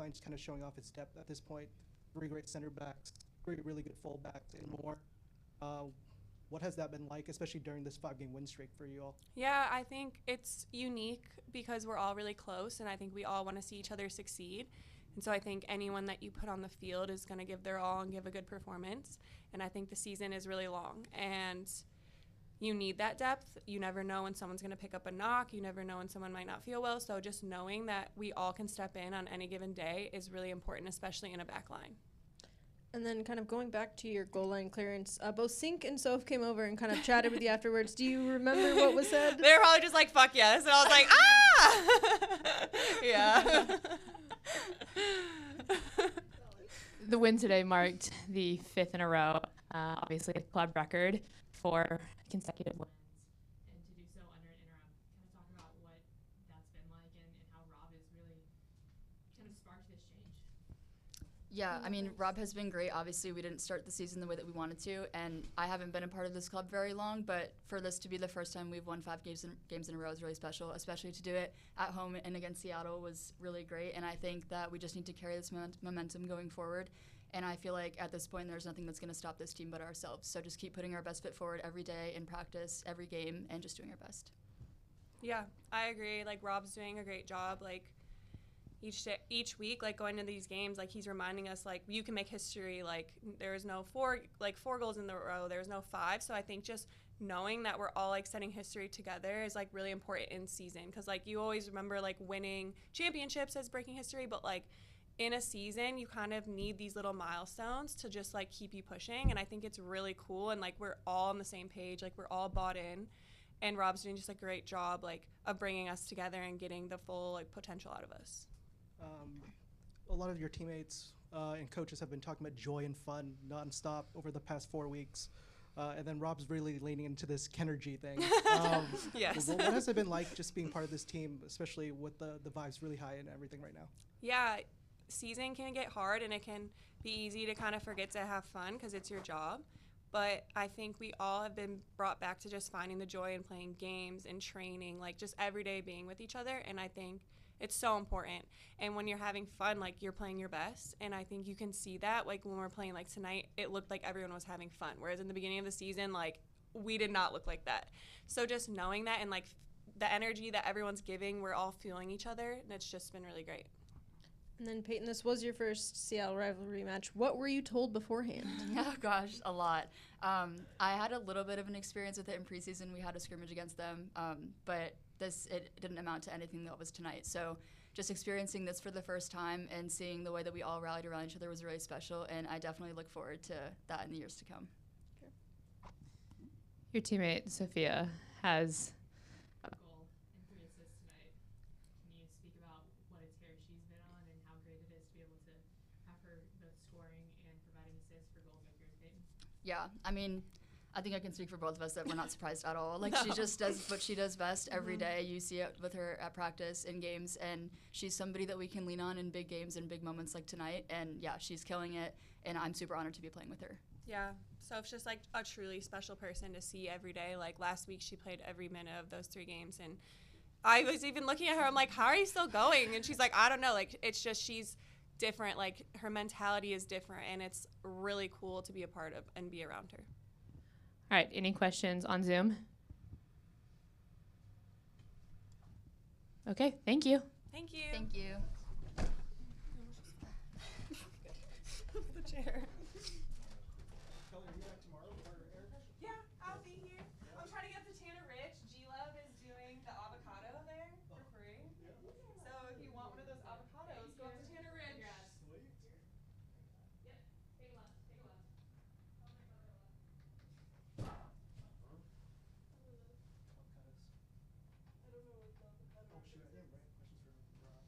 line's kind of showing off its depth at this point. 3 great center backs, 3 really good fullbacks, and more. What has that been like, especially during this 5-game win streak for you all? Yeah, I think it's unique because we're all really close, and I think we all want to see each other succeed. And so I think anyone that you put on the field is going to give their all and give a good performance. And I think the season is really long, and you need that depth. You never know when someone's going to pick up a knock. You never know when someone might not feel well. So just knowing that we all can step in on any given day is really important, especially in a back line. And then kind of going back to your goal line clearance, both Sink and Soph came over and kind of chatted with you afterwards. Do you remember what was said? They were probably just like, fuck yes. And I was like, yeah. The win today marked the 5th in a row, obviously a club record for consecutive wins. And to do so under an interim, kind of talk about what that's been like and how Rob has really kind of sparked this change. Yeah, I mean, Rob has been great. Obviously, we didn't start the season the way that we wanted to, and I haven't been a part of this club very long, but for this to be the first time we've won 5 games in a row is really special, especially to do it at home and against Seattle was really great, and I think that we just need to carry this momentum going forward, and I feel like at this point there's nothing that's going to stop this team but ourselves, so just keep putting our best foot forward every day in practice, every game, and just doing our best. Yeah, I agree. Like, Rob's doing a great job. Like, each week, like, going to these games, like, he's reminding us, like, you can make history. Like, there's no 4 goals in the row. There's no 5. So I think just knowing that we're all, like, setting history together is, like, really important in season. Because, like, you always remember, like, winning championships as breaking history. But, like, in a season, you kind of need these little milestones to just, like, keep you pushing. And I think it's really cool. And, like, we're all on the same page. Like, we're all bought in. And Rob's doing just a great job, like, of bringing us together and getting the full, like, potential out of us. A lot of your teammates and coaches have been talking about joy and fun nonstop over the past 4 weeks. And then Rob's really leaning into this Kenergy thing. Yes. What has it been like just being part of this team, especially with the vibes really high and everything right now? Yeah, season can get hard, and it can be easy to kind of forget to have fun because it's your job. But I think we all have been brought back to just finding the joy in playing games and training, like just every day being with each other. And I think it's so important. And when you're having fun, like, you're playing your best. And I think you can see that, like, when we're playing, like, tonight, it looked like everyone was having fun. Whereas in the beginning of the season, like, we did not look like that. So just knowing that and, like, the energy that everyone's giving, we're all feeling each other. And it's just been really great. And then, Payton, this was your first Seattle rivalry match. What were you told beforehand? Oh, gosh, a lot. I had a little bit of an experience with it in preseason. We had a scrimmage against them, but it didn't amount to anything that was tonight. So just experiencing this for the first time and seeing the way that we all rallied around each other was really special, and I definitely look forward to that in the years to come. Okay. Your teammate, Sophia, has a goal and 3 assists tonight. Can you speak about what a tear she's been on and how great it is to be able to have her both scoring and providing assists for goal makers, Payton? Yeah, I mean, I think I can speak for both of us that we're not surprised at all. Like, she just does what she does best every day. You see it with her at practice, in games, and she's somebody that we can lean on in big games and big moments like tonight. And, yeah, she's killing it, and I'm super honored to be playing with her. Yeah, so it's just, like, a truly special person to see every day. Like, last week she played every minute of those 3 games, and I was even looking at her, I'm like, how are you still going? And she's like, I don't know. Like, it's just she's different. Like, her mentality is different, and it's really cool to be a part of and be around her. All right, any questions on Zoom? Okay, thank you. Thank you. Thank you. The chair. Kelly, are you back tomorrow for Eric? Yeah, I'll be here. I'm trying to get to Tanner Ridge. G-Love is doing the avocado there for free. So if you want one of those avocados, go up to Tanner Ridge. Sweet. Yep, take a left, take a left. Avocados. I don't know what the avocado Oh, shoot, I didn't write questions for Rob.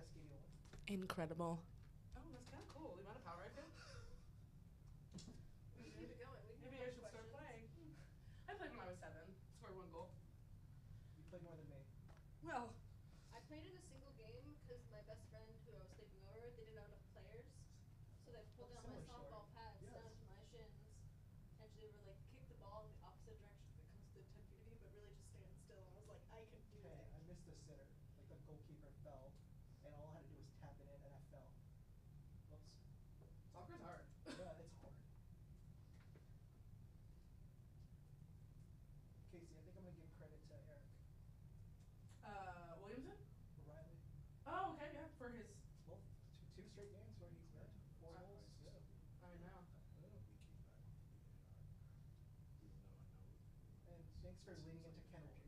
Cascadia won? Incredible. Oh, that's kind of cool. The amount of power I feel. Maybe I should start playing. I played when I was 7. Scored 1 goal. You played more than me. Well, I played in a single game because my best friend who I was sleeping over, they didn't have enough players. So they pulled down my Similar softball story. pads Yes. down to my shins. And they were like, kick the ball in the opposite direction if it comes to 10 feet of you, but really just stand still. And I was like, I can do Okay, it. I missed the sitter. Like the goalkeeper fell, and all I had to do was tap it in, and I fell. Whoops. soccer's hard. Yeah, it's hard. Casey, I think I'm gonna give credit to Eric Williamson? O'Reilly. Oh, okay, yeah, for his. Well, two straight games where he's got 4 goals. Yeah. I know. And thanks for leaning into Kennergy.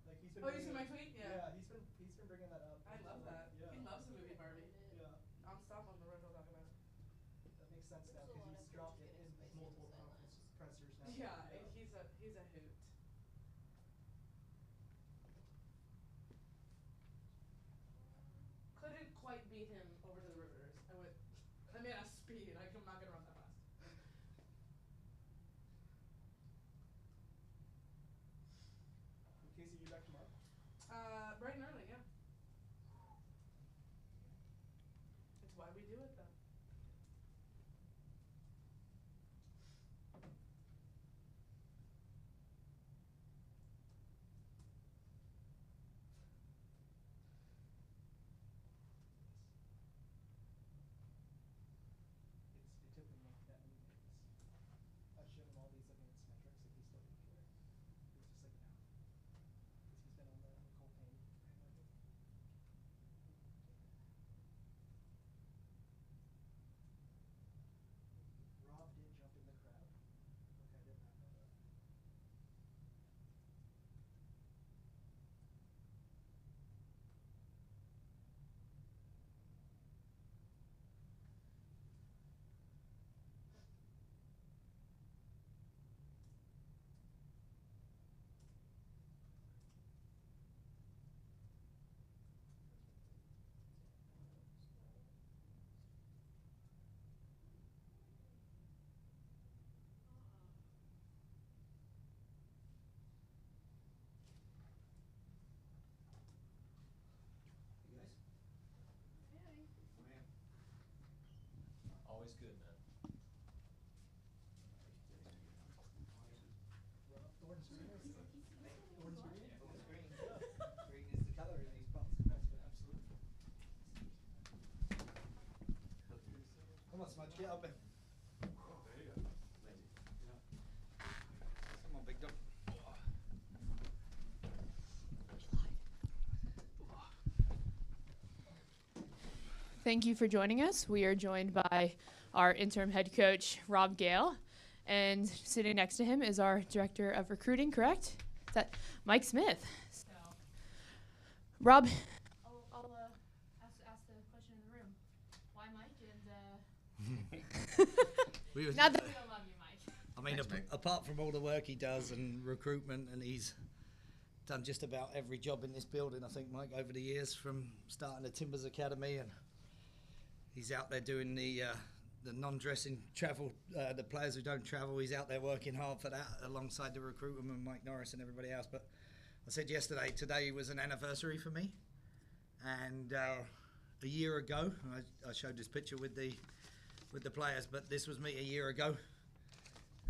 Like he's been. Oh, you see bringing- my tweet? Yeah. Yeah, he's been bringing that up. I love that. Yeah. He loves the movie Barbie. Yeah, Non-stop on the road, we'll talk about it. that makes sense now There's a because lot he's of dropped it coaches in getting multiple spaces on that. pressers now. Yeah, he's a hoot. Couldn't quite beat him over to the Riveters. I mean, at speed. I'm not gonna run that fast. Casey, you back tomorrow? Bright and early, yeah. It's why we do it, though. It took me that many days. I showed him all these advanced metrics and he still didn't care. He was just like, no. Because he's been on the Nicole Payne bandwagon. Rob did jump in the crowd. Okay, I did not know that. You guys? Always good, man. Rob, Thorns green is Thorns green? Thorns green. Green is the color in these parts. Absolutely. Come on, Smudge, get up there. Come on, big dog. Thank you for joining us. We are joined by our interim head coach, Rob Gale, and sitting next to him is our director of recruiting, correct? Is that Mike Smith? So, Rob, I'll ask the question in the room. Why Mike? And not that we don't love you, Mike. I mean, apart from all the work he does and recruitment, and he's done just about every job in this building, I think, Mike, over the years, from starting the Timbers Academy, and he's out there doing the non-dressing travel, the players who don't travel. He's out there working hard for that alongside the recruitment and Mike Norris and everybody else. But I said yesterday, today was an anniversary for me, and a year ago, I showed this picture with the players, but this was me a year ago,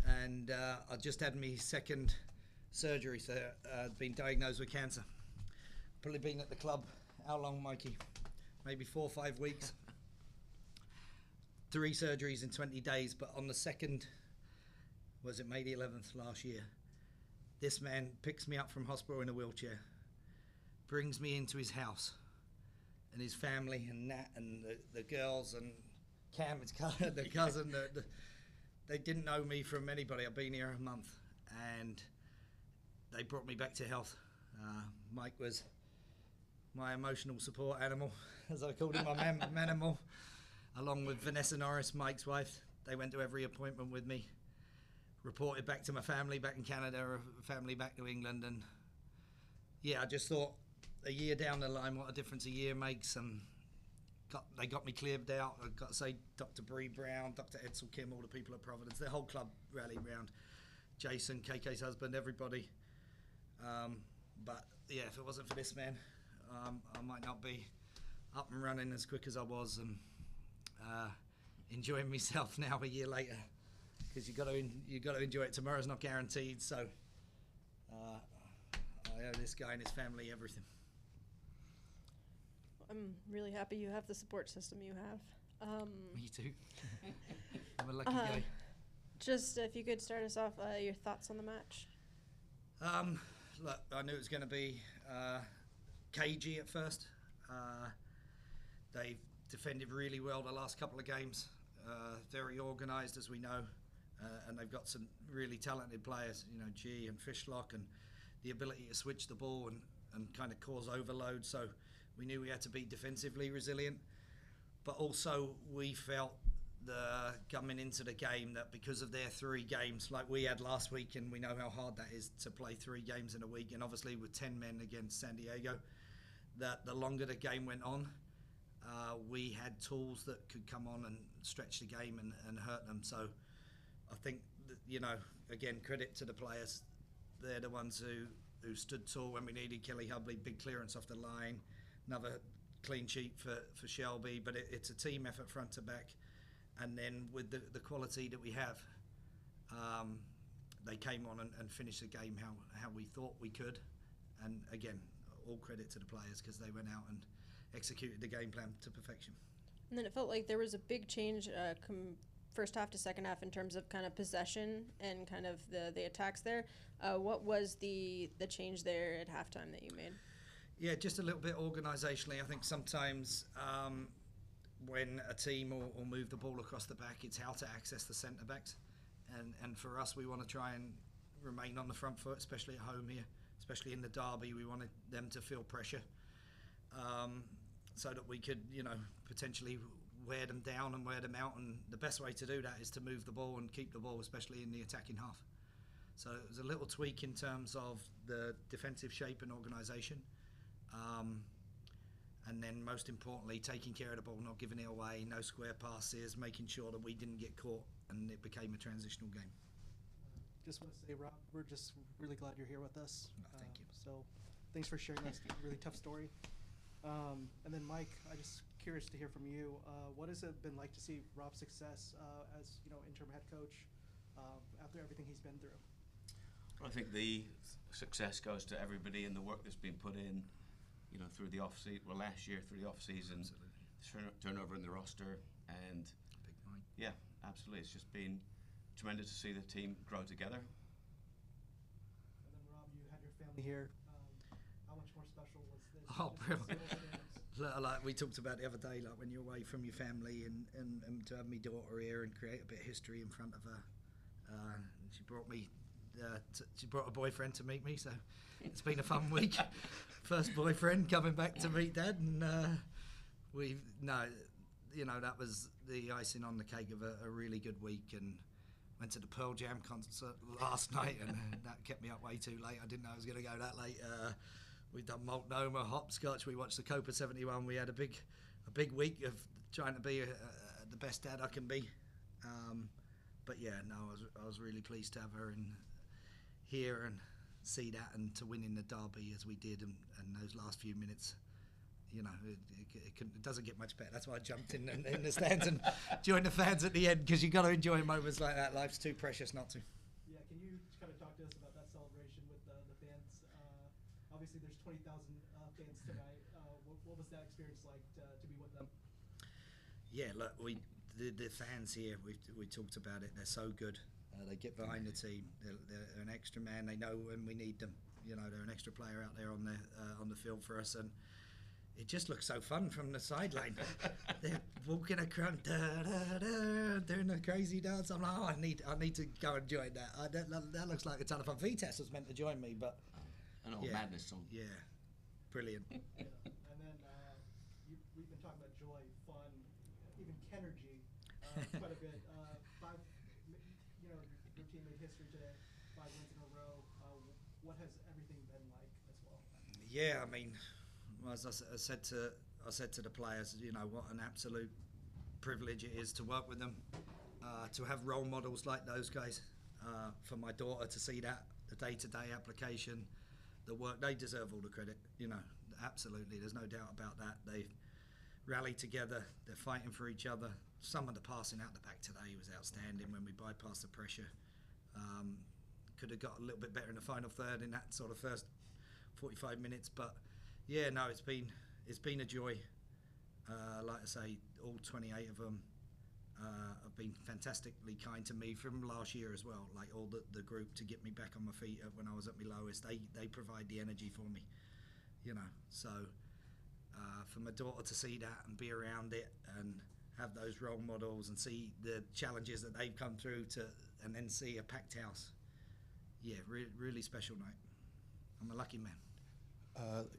and I just had my second surgery, so I'd been diagnosed with cancer. Probably been at the club, how long, Mikey? Maybe 4 or 5 weeks. 3 surgeries in 20 days, but on the second, was it May the 11th last year, this man picks me up from hospital in a wheelchair, brings me into his house, and his family, and Nat, and the girls, and Cam, the cousin, they didn't know me from anybody. I've been here a month, and they brought me back to health. Mike was my emotional support animal, as I called him, my manimal, along with Vanessa Norris, Mike's wife. They went to every appointment with me, reported back to my family back in Canada, family back to England, and yeah, I just thought a year down the line, what a difference a year makes. And they got me cleared out. I've got to say, Dr. Bree Brown, Dr. Edsel Kim, all the people at Providence, their whole club rallied round. Jason, KK's husband, everybody. But yeah, if it wasn't for this man, I might not be up and running as quick as I was, and enjoying myself now a year later. Because you got to enjoy it. Tomorrow's not guaranteed, so I owe this guy and his family everything. I'm really happy you have the support system you have. Me too. I'm a lucky guy. Just if you could start us off, your thoughts on the match. Look, I knew it was going to be cagey at first. They've defended really well the last couple of games. Very organised, as we know, and they've got some really talented players. You know, G and Fishlock, and the ability to switch the ball and kind of cause overload. So we knew we had to be defensively resilient, but also we felt coming into the game that because of their 3 games like we had last week, and we know how hard that is to play 3 games in a week, and obviously with 10 men against San Diego, that the longer the game went on, we had tools that could come on and stretch the game and hurt them. So I think that, you know, again, credit to the players. They're the ones who stood tall when we needed. Kelli Hubly, big clearance off the line, another clean sheet for Shelby, but it's a team effort front to back. And then with the quality that we have, they came on and finished the game how we thought we could. And again, all credit to the players because they went out and executed the game plan to perfection. And then it felt like there was a big change first half to second half in terms of kind of possession and kind of the attacks there. What was the change there at halftime that you made? Yeah, just a little bit organisationally. I think sometimes when a team will move the ball across the back, it's how to access the centre backs. And for us, we want to try and remain on the front foot, especially at home here, especially in the derby. We wanted them to feel pressure so that we could, you know, potentially wear them down and wear them out. And the best way to do that is to move the ball and keep the ball, especially in the attacking half. So it was a little tweak in terms of the defensive shape and organisation. And then most importantly, taking care of the ball, not giving it away, no square passes, making sure that we didn't get caught and it became a transitional game. Just want to say, Rob, we're just really glad you're here with us. Thank you. So thanks for sharing this really tough story. And then Mike, I'm just curious to hear from you. What has it been like to see Rob's success as, you know, interim head coach after everything he's been through? Well, I think the success goes to everybody and the work that's been put in, you know, through the off-season, well, last year through the off-season, turnover in the roster, and Big point. yeah, absolutely. It's just been tremendous to see the team grow together. And then Rob, you had your family here. How much more special was this? Oh, brilliant. bro. Like we talked about the other day, like when you're away from your family and to have my daughter here and create a bit of history in front of her. She brought me. She brought a boyfriend to meet me, so it's been a fun week. First boyfriend coming back to meet Dad, and that was the icing on the cake of a really good week. And went to the Pearl Jam concert last night, and that kept me up way too late. I didn't know I was going to go that late. We've done Multnomah, hopscotch. We watched the Copa 71. We had a big week of trying to be the best dad I can be. But yeah, no, I was really pleased to have her in here and see that, and to win in the derby as we did, and those last few minutes, you know, it doesn't get much better. That's why I jumped in the stands and joined the fans at the end, because you got to enjoy moments like that. Life's too precious not to. Yeah, can you kind of talk to us about that celebration with the fans? Obviously, there's 20,000 fans tonight. What was that experience like to be with them? Yeah, look, the fans here, we talked about it. They're so good. They get behind the team. They're an extra man. They know when we need them. You know, they're an extra player out there on the field for us, and it just looks so fun from the sideline. They're walking around, doing a crazy dance. I'm like, oh, I need to go and join that. That looks like a ton of fun. Vitas was meant to join me, but An old madness song. Yeah, brilliant. Yeah. And then we've been talking about joy, fun, even Kenergy quite a bit. Your team made history today, 5 wins in a row. What has everything been like as well? Yeah, I mean, as I said to I said to the players, you know, what an absolute privilege it is to work with them, to have role models like those guys. For my daughter to see that, the day-to-day application, the work, they deserve all the credit, you know, absolutely. There's no doubt about that. They rally together, they're fighting for each other. Some of the passing out the back today was outstanding when we bypassed the pressure. Could have got a little bit better in the final third in that sort of first 45 minutes, but yeah, no, it's been a joy. Like I say, all 28 of them have been fantastically kind to me from last year as well. Like all the group to get me back on my feet when I was at my lowest. They provide the energy for me, you know. So for my daughter to see that and be around it and have those role models and see the challenges that they've come through and then see a packed house. Yeah, really special night. I'm a lucky man.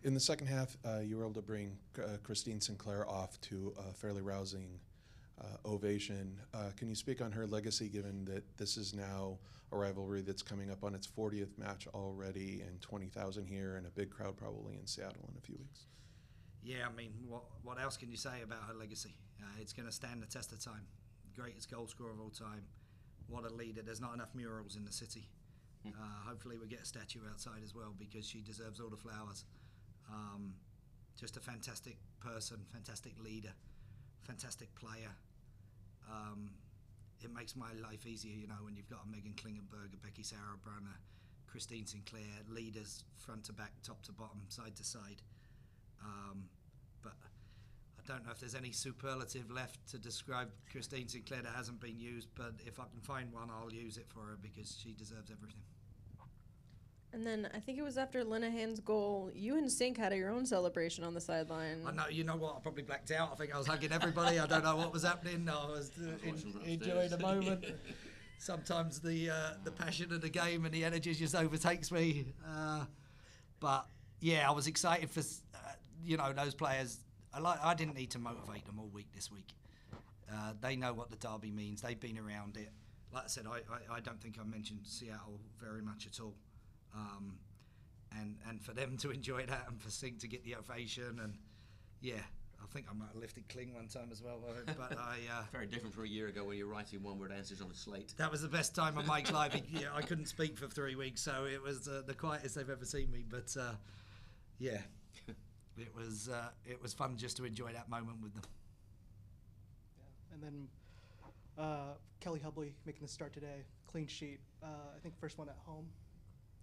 In the second half, you were able to bring Christine Sinclair off to a fairly rousing ovation. Can you speak on her legacy, given that this is now a rivalry that's coming up on its 40th match already, and 20,000 here, and a big crowd probably in Seattle in a few weeks? Yeah, I mean, what else can you say about her legacy? It's going to stand the test of time. Greatest goal scorer of all time. What a leader. There's not enough murals in the city. Hopefully we get a statue outside as well, because she deserves all the flowers. Just a fantastic person, fantastic leader, fantastic player. It makes my life easier, you know, when you've got a Megan Klingenberg, a Becky Sauerbrunn, a Christine Sinclair, leaders front to back, top to bottom, side to side. But I don't know if there's any superlative left to describe Christine Sinclair that hasn't been used, but if I can find one, I'll use it for her, because she deserves everything. And then I think it was after Linnehan's goal, you and Sink had your own celebration on the sideline. I know, you know what, I probably blacked out. I think I was hugging everybody. I don't know what was happening. I was enjoying the moment. Sometimes the passion of the game and the energy just overtakes me. But yeah, I was excited for you know, those players. I didn't need to motivate them all week this week. They know what the derby means. They've been around it. Like I said, I don't think I mentioned Seattle very much at all. And for them to enjoy that, and for Sink to get the ovation, and yeah, I think I might have lifted Kling one time as well. But very different from a year ago when you're writing one-word answers on a slate. That was the best time on Mike's Live. Yeah, I couldn't speak for 3 weeks, so it was the quietest they've ever seen me. But yeah, it was fun just to enjoy that moment with them. Yeah. And then Kelli Hubly making the start today, clean sheet. I think first one at home,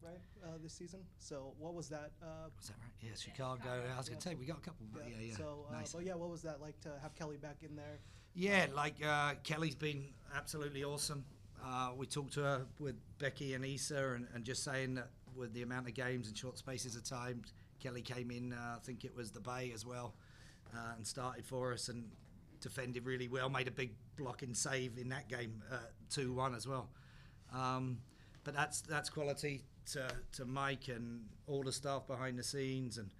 right, this season. So what was that? Was that right? Yeah, Chicago. I was going to say, we got a couple. But yeah. So, nice. but yeah, what was that like to have Kelli back in there? Yeah, Kelly's been absolutely awesome. We talked to her with Becky and Issa, and just saying that with the amount of games and short spaces of time, Kelli came in, I think it was the Bay as well, and started for us and defended really well, made a big blocking save in that game, 2-1 as well. But that's quality to Mike and all the staff behind the scenes, and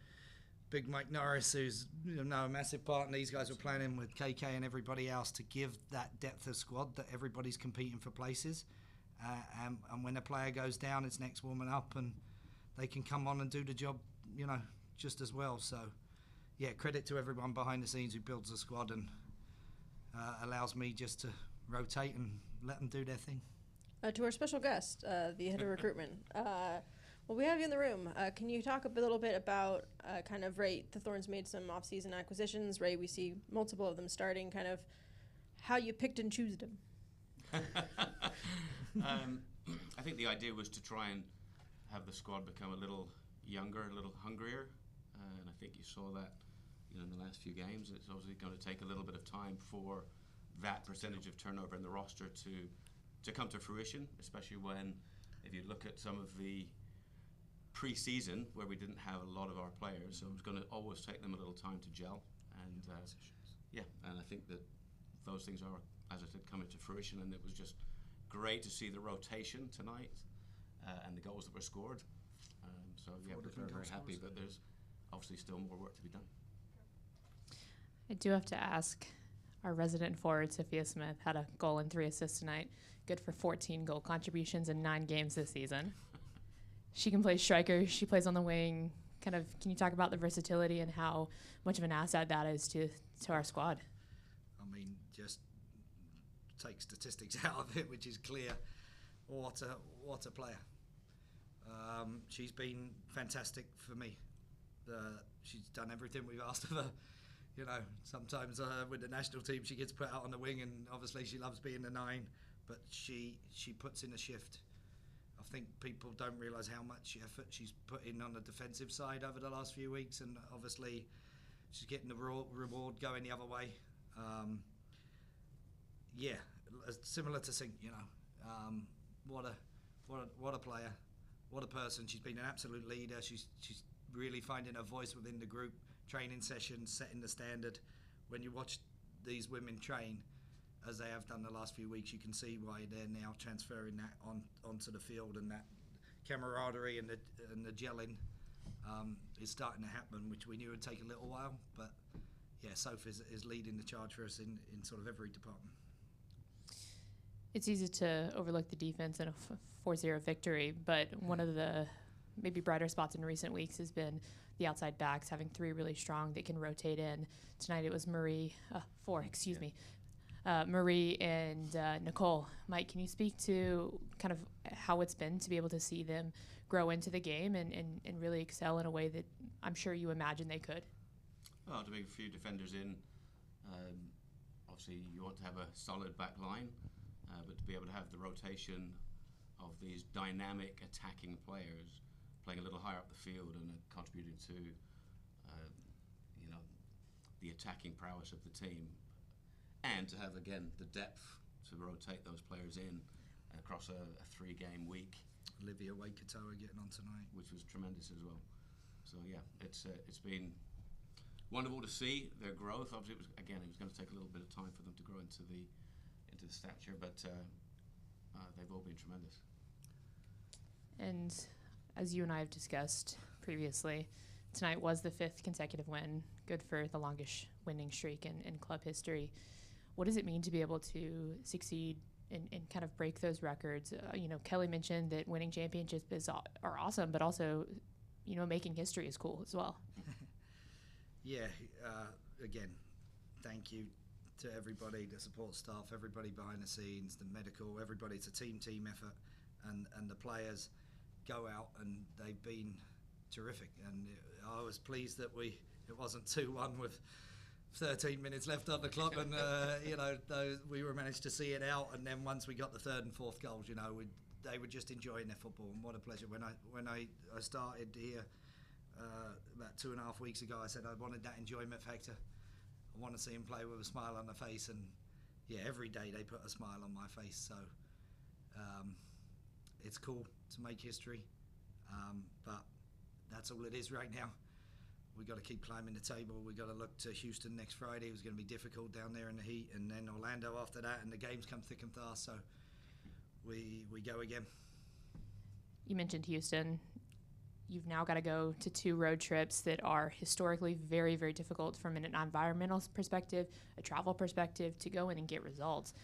big Mike Norris, who's a massive part, and these guys were planning with KK and everybody else to give that depth of squad that everybody's competing for places. And when a player goes down, it's next woman up, and they can come on and do the job, just as well. So, yeah, credit to everyone behind the scenes who builds the squad and allows me just to rotate and let them do their thing. To our special guest, the head of recruitment. Well, we have you in the room. Can you talk a little bit about kind of, Ray, the Thorns made some off-season acquisitions. Ray, we see multiple of them starting, kind of how you picked and choose them. I think the idea was to try and have the squad become a little younger, a little hungrier, and I think you saw that in the last few games. It's obviously going to take a little bit of time for that percentage of turnover in the roster to come to fruition, especially when, if you look at some of the pre-season where we didn't have a lot of our players, so it was going to always take them a little time to gel, and and I think that those things are, as I said, coming to fruition, and it was just great to see the rotation tonight and the goals that were scored. So yeah, we're very, very happy, but there's obviously still more work to be done. I do have to ask, our resident forward, Sophia Smith, had a goal and 3 assists tonight, good for 14 goal contributions in 9 games this season. She can play striker, she plays on the wing, Kind of, can you talk about the versatility and how much of an asset that is to our squad? I mean, just take statistics out of it, which is clear. What a player. She's been fantastic for me. She's done everything we've asked of her. You know, sometimes with the national team she gets put out on the wing, and obviously she loves being the 9, but she puts in a shift. I think people don't realise how much effort she's put in on the defensive side over the last few weeks, and obviously she's getting the reward going the other way. Yeah, similar to Sink, you know. What a player, what a person. She's been an absolute leader. She's really finding her voice within the group. Training sessions, setting the standard. When you watch these women train, as they have done the last few weeks, you can see why they're now transferring that onto the field, and that camaraderie and the gelling is starting to happen, which we knew would take a little while. But yeah, Soph is leading the charge for us in sort of every department. It's easy to overlook the defense in a 4-0 victory, but one of the maybe brighter spots in recent weeks has been the outside backs, having 3 really strong that can rotate in. Tonight it was Marie and Nicole. Mike, can you speak to kind of how it's been to be able to see them grow into the game and really excel in a way that I'm sure you imagine they could? Well, to bring a few defenders in, obviously you want to have a solid back line, but to be able to have the rotation of these dynamic attacking players playing a little higher up the field and contributing to the attacking prowess of the team, and to have again the depth to rotate those players in across a 3-game week. Olivia Waikatoa getting on tonight, which was tremendous as well. So yeah, it's been wonderful to see their growth. Obviously, it was going to take a little bit of time for them to grow into the stature, but they've all been tremendous. And as you and I have discussed previously, tonight was the 5th consecutive win, good for the longest winning streak in club history. What does it mean to be able to succeed and kind of break those records? Kelli mentioned that winning championships are awesome, but also, making history is cool as well. Yeah, again, thank you to everybody, the support staff, everybody behind the scenes, the medical, everybody. It's a team effort, and the players go out and they've been terrific. And I was pleased that it wasn't 2-1 with 13 minutes left on the clock, and we were managed to see it out. And then once we got the 3rd and 4th goals, they were just enjoying their football, and what a pleasure. When I started here about 2.5 weeks ago, I said I wanted that enjoyment factor. I want to see them play with a smile on their face, and yeah, every day they put a smile on my face. So it's cool to make history, but that's all it is right now. We've got to keep climbing the table. We've got to look to Houston next Friday. It was going to be difficult down there in the heat, and then Orlando after that, and the games come thick and fast, so we go again. You mentioned Houston. You've now got to go to 2 road trips that are historically very, very difficult from an environmental perspective, a travel perspective, to go in and get results.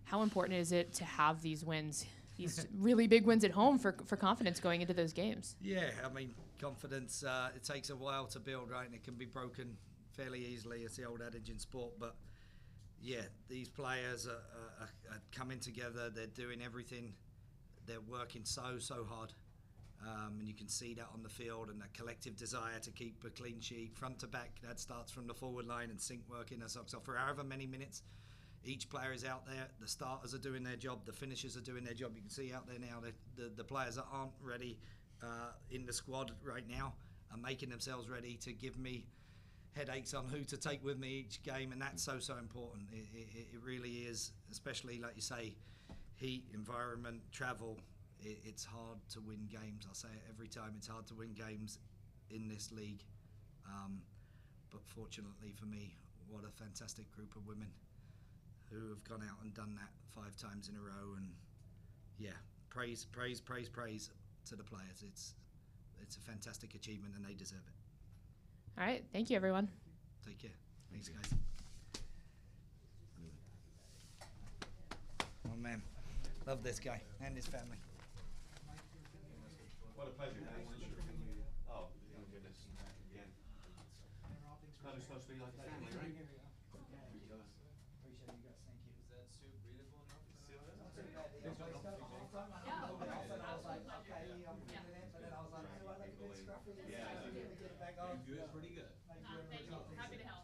How important is it to have these wins, these really big wins at home for confidence going into those games? Yeah, I mean, confidence, it takes a while to build, right? And it can be broken fairly easily. It's the old adage in sport. But yeah, these players are coming together. They're doing everything. They're working so hard. And you can see that on the field, and that collective desire to keep a clean sheet front to back. That starts from the forward line, and Sink working her socks off for however many minutes. Each player is out there. The starters are doing their job. The finishers are doing their job. You can see out there now the players that aren't ready in the squad right now are making themselves ready to give me headaches on who to take with me each game, and that's so important. It really is, especially like you say, heat, environment, travel. It's hard to win games. I'll say it every time. It's hard to win games in this league. But fortunately for me, what a fantastic group of women who have gone out and done that 5 times in a row. And yeah, praise to the players. It's a fantastic achievement, and they deserve it. All right. Thank you, everyone. Take care. Thanks, guys. Oh, man. Love this guy and his family. What a pleasure. Oh, thought it was supposed to be like a family, right? Appreciate you guys. Thank you. Is that soup breathable enough for All right, I was like, okay, I'm feeling it, but then I was like, do I look a bit scruffy? Yeah, Get it back on. You're pretty good. Thank you very much. Happy to help.